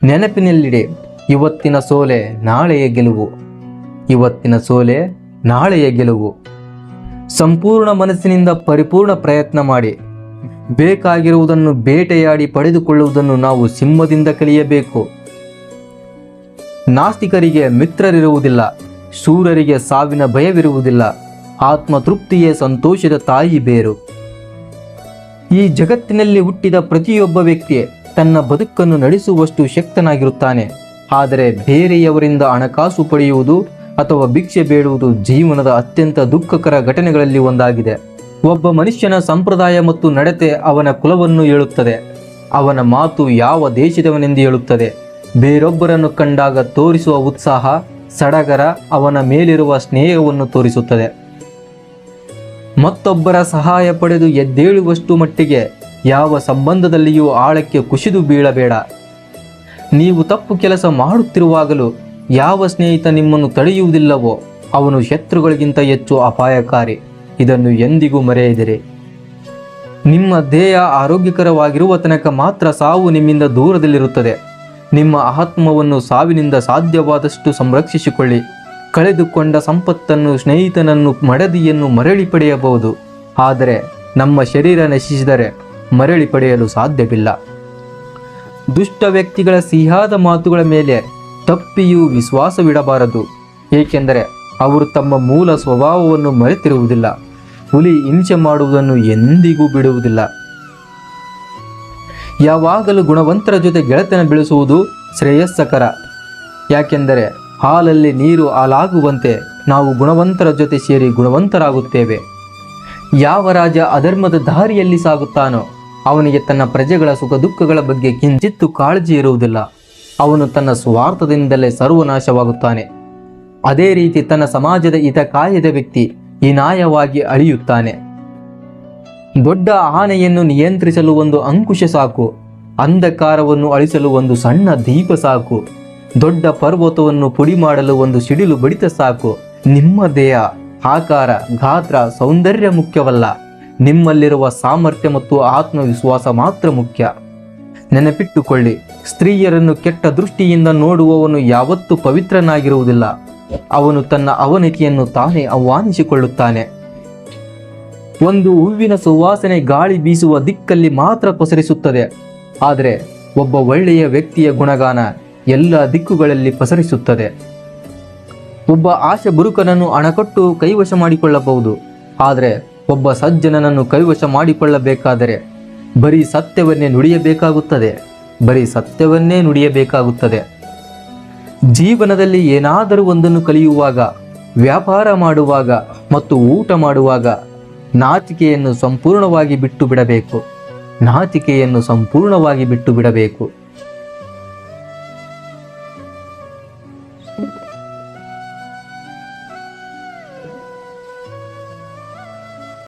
ನೆನಪಿನಲ್ಲಿಡೆ, ಇವತ್ತಿನ ಸೋಲೆ ನಾಳೆಯ ಗೆಲುವು. ಇವತ್ತಿನ ಸೋಲೆ ನಾಳೆಯ ಗೆಲುವು. ಸಂಪೂರ್ಣ ಮನಸ್ಸಿನಿಂದ ಪರಿಪೂರ್ಣ ಪ್ರಯತ್ನ ಮಾಡಿ. ಬೇಕಾಗಿರುವುದನ್ನು ಬೇಟೆಯಾಡಿ ಪಡೆದುಕೊಳ್ಳುವುದನ್ನು ನಾವು ಸಿಂಹದಿಂದ ಕಲಿಯಬೇಕು. ನಾಸ್ತಿಕರಿಗೆ ಮಿತ್ರರಿರುವುದಿಲ್ಲ, ಶೂರರಿಗೆ ಸಾವಿನ ಭಯವಿರುವುದಿಲ್ಲ. ಆತ್ಮತೃಪ್ತಿಯೇ ಸಂತೋಷದ ತಾಯಿ ಬೇರು. ಈ ಜಗತ್ತಿನಲ್ಲಿ ಹುಟ್ಟಿದ ಪ್ರತಿಯೊಬ್ಬ ವ್ಯಕ್ತಿ ತನ್ನ ಬದುಕನ್ನು ನಡೆಸುವಷ್ಟು ಶಕ್ತನಾಗಿರುತ್ತಾನೆ. ಆದರೆ ಬೇರೆಯವರಿಂದ ಹಣಕಾಸು ಪಡೆಯುವುದು ಅಥವಾ ಭಿಕ್ಷೆ ಬೇಡುವುದು ಜೀವನದ ಅತ್ಯಂತ ದುಃಖಕರ ಘಟನೆಗಳಲ್ಲಿ ಒಂದಾಗಿದೆ. ಒಬ್ಬ ಮನುಷ್ಯನ ಸಂಪ್ರದಾಯ ಮತ್ತು ನಡತೆ ಅವನ ಕುಲವನ್ನು ಹೇಳುತ್ತದೆ. ಅವನ ಮಾತು ಯಾವ ದೇಶದವನೆಂದು ಹೇಳುತ್ತದೆ. ಬೇರೊಬ್ಬರನ್ನು ಕಂಡಾಗ ತೋರಿಸುವ ಉತ್ಸಾಹ, ಸಡಗರ ಅವನ ಮೇಲಿರುವ ಸ್ನೇಹವನ್ನು ತೋರಿಸುತ್ತದೆ. ಮತ್ತೊಬ್ಬರ ಸಹಾಯ ಪಡೆದು ಎದ್ದೇಳುವಷ್ಟು ಮಟ್ಟಿಗೆ ಯಾವ ಸಂಬಂಧದಲ್ಲಿಯೂ ಆಳಕ್ಕೆ ಕುಸಿದು ಬೀಳಬೇಡ. ನೀವು ತಪ್ಪು ಕೆಲಸ ಮಾಡುತ್ತಿರುವಾಗಲೂ ಯಾವ ಸ್ನೇಹಿತ ನಿಮ್ಮನ್ನು ತಡೆಯುವುದಿಲ್ಲವೋ ಅವನು ಶತ್ರುಗಳಿಗಿಂತ ಹೆಚ್ಚು ಅಪಾಯಕಾರಿ. ಇದನ್ನು ಎಂದಿಗೂ ಮರೆಯದಿರಿ. ನಿಮ್ಮ ದೇಹ ಆರೋಗ್ಯಕರವಾಗಿರುವ ತನಕ ಮಾತ್ರ ಸಾವು ನಿಮ್ಮಿಂದ ದೂರದಲ್ಲಿರುತ್ತದೆ. ನಿಮ್ಮ ಆತ್ಮವನ್ನು ಸಾವಿನಿಂದ ಸಾಧ್ಯವಾದಷ್ಟು ಸಂರಕ್ಷಿಸಿಕೊಳ್ಳಿ. ಕಳೆದುಕೊಂಡ ಸಂಪತ್ತನ್ನು, ಸ್ನೇಹಿತನನ್ನು, ಮಡದಿಯನ್ನು ಮರಳಿ ಪಡೆಯಬಹುದು. ಆದರೆ ನಮ್ಮ ಶರೀರ ನಶಿಸಿದರೆ ಮರಳಿ ಪಡೆಯಲು ಸಾಧ್ಯವಿಲ್ಲ. ದುಷ್ಟ ವ್ಯಕ್ತಿಗಳ ಸಿಹಿಯಾದ ಮಾತುಗಳ ಮೇಲೆ ತಪ್ಪಿಯೂ ವಿಶ್ವಾಸವಿಡಬಾರದು. ಏಕೆಂದರೆ ಅವರು ತಮ್ಮ ಮೂಲ ಸ್ವಭಾವವನ್ನು ಮರೆತಿರುವುದಿಲ್ಲ. ಹುಲಿ ಹಿಂಸೆ ಮಾಡುವುದನ್ನು ಎಂದಿಗೂ ಬಿಡುವುದಿಲ್ಲ. ಯಾವಾಗಲೂ ಗುಣವಂತರ ಜೊತೆ ಗೆಳೆತನ ಬೆಳೆಸುವುದು ಶ್ರೇಯಸ್ಕರ. ಯಾಕೆಂದರೆ ಹಾಲಲ್ಲಿ ನೀರು ಹಾಲಾಗುವಂತೆ ನಾವು ಗುಣವಂತರ ಜೊತೆ ಸೇರಿ ಗುಣವಂತರಾಗುತ್ತೇವೆ. ಯಾವ ರಾಜ ಅಧರ್ಮದ ದಾರಿಯಲ್ಲಿ ಸಾಗುತ್ತಾನೋ ಅವನಿಗೆ ತನ್ನ ಪ್ರಜೆಗಳ ಸುಖ ದುಃಖಗಳ ಬಗ್ಗೆ ಕಿಂಚಿತ್ತೂ ಕಾಳಜಿ ಇರುವುದಿಲ್ಲ. ಅವನು ತನ್ನ ಸ್ವಾರ್ಥದಿಂದಲೇ ಸರ್ವನಾಶವಾಗುತ್ತಾನೆ. ಅದೇ ರೀತಿ ತನ್ನ ಸಮಾಜದ ಹಿತ ಕಾಯದ ವ್ಯಕ್ತಿ ಹೀನಾಯವಾಗಿ ಅಳಿಯುತ್ತಾನೆ. ದೊಡ್ಡ ಆನೆಯನ್ನು ನಿಯಂತ್ರಿಸಲು ಒಂದು ಅಂಕುಶ ಸಾಕು. ಅಂಧಕಾರವನ್ನು ಅಳಿಸಲು ಒಂದು ಸಣ್ಣ ದೀಪ ಸಾಕು. ದೊಡ್ಡ ಪರ್ವತವನ್ನು ಪುಡಿ ಮಾಡಲು ಒಂದು ಸಿಡಿಲು ಬಡಿತ ಸಾಕು. ನಿಮ್ಮ ದೇಹ, ಆಕಾರ, ಗಾತ್ರ, ಸೌಂದರ್ಯ ಮುಖ್ಯವಲ್ಲ. ನಿಮ್ಮಲ್ಲಿರುವ ಸಾಮರ್ಥ್ಯ ಮತ್ತು ಆತ್ಮವಿಶ್ವಾಸ ಮಾತ್ರ ಮುಖ್ಯ. ನೆನಪಿಟ್ಟುಕೊಳ್ಳಿ, ಸ್ತ್ರೀಯರನ್ನು ಕೆಟ್ಟ ದೃಷ್ಟಿಯಿಂದ ನೋಡುವವನು ಯಾವತ್ತೂ ಪವಿತ್ರನಾಗಿರುವುದಿಲ್ಲ. ಅವನು ತನ್ನ ಅವನತಿಯನ್ನು ತಾನೇ ಆಹ್ವಾನಿಸಿಕೊಳ್ಳುತ್ತಾನೆ. ಒಂದು ಹೂವಿನ ಸುವಾಸನೆ ಗಾಳಿ ಬೀಸುವ ದಿಕ್ಕಲ್ಲಿ ಮಾತ್ರ ಪಸರಿಸುತ್ತದೆ. ಆದರೆ ಒಬ್ಬ ಒಳ್ಳೆಯ ವ್ಯಕ್ತಿಯ ಗುಣಗಾನ ಎಲ್ಲ ದಿಕ್ಕುಗಳಲ್ಲಿ ಪಸರಿಸುತ್ತದೆ. ಒಬ್ಬ ಆಶೆ ಬುರುಕನನ್ನು ಹಣಕೊಟ್ಟು ಕೈವಶ ಮಾಡಿಕೊಳ್ಳಬಹುದು. ಆದರೆ ಒಬ್ಬ ಸಜ್ಜನನನ್ನು ಕೈವಶ ಮಾಡಿಕೊಳ್ಳಬೇಕಾದರೆ ಬರೀ ಸತ್ಯವನ್ನೇ ನುಡಿಯಬೇಕಾಗುತ್ತದೆ. ಜೀವನದಲ್ಲಿ ಏನಾದರೂ ಒಂದನ್ನು ಕಲಿಯುವಾಗ, ವ್ಯಾಪಾರ ಮಾಡುವಾಗ ಮತ್ತು ಊಟ ಮಾಡುವಾಗ ನಾಚಿಕೆಯನ್ನು ಸಂಪೂರ್ಣವಾಗಿ ಬಿಟ್ಟು ಬಿಡಬೇಕು.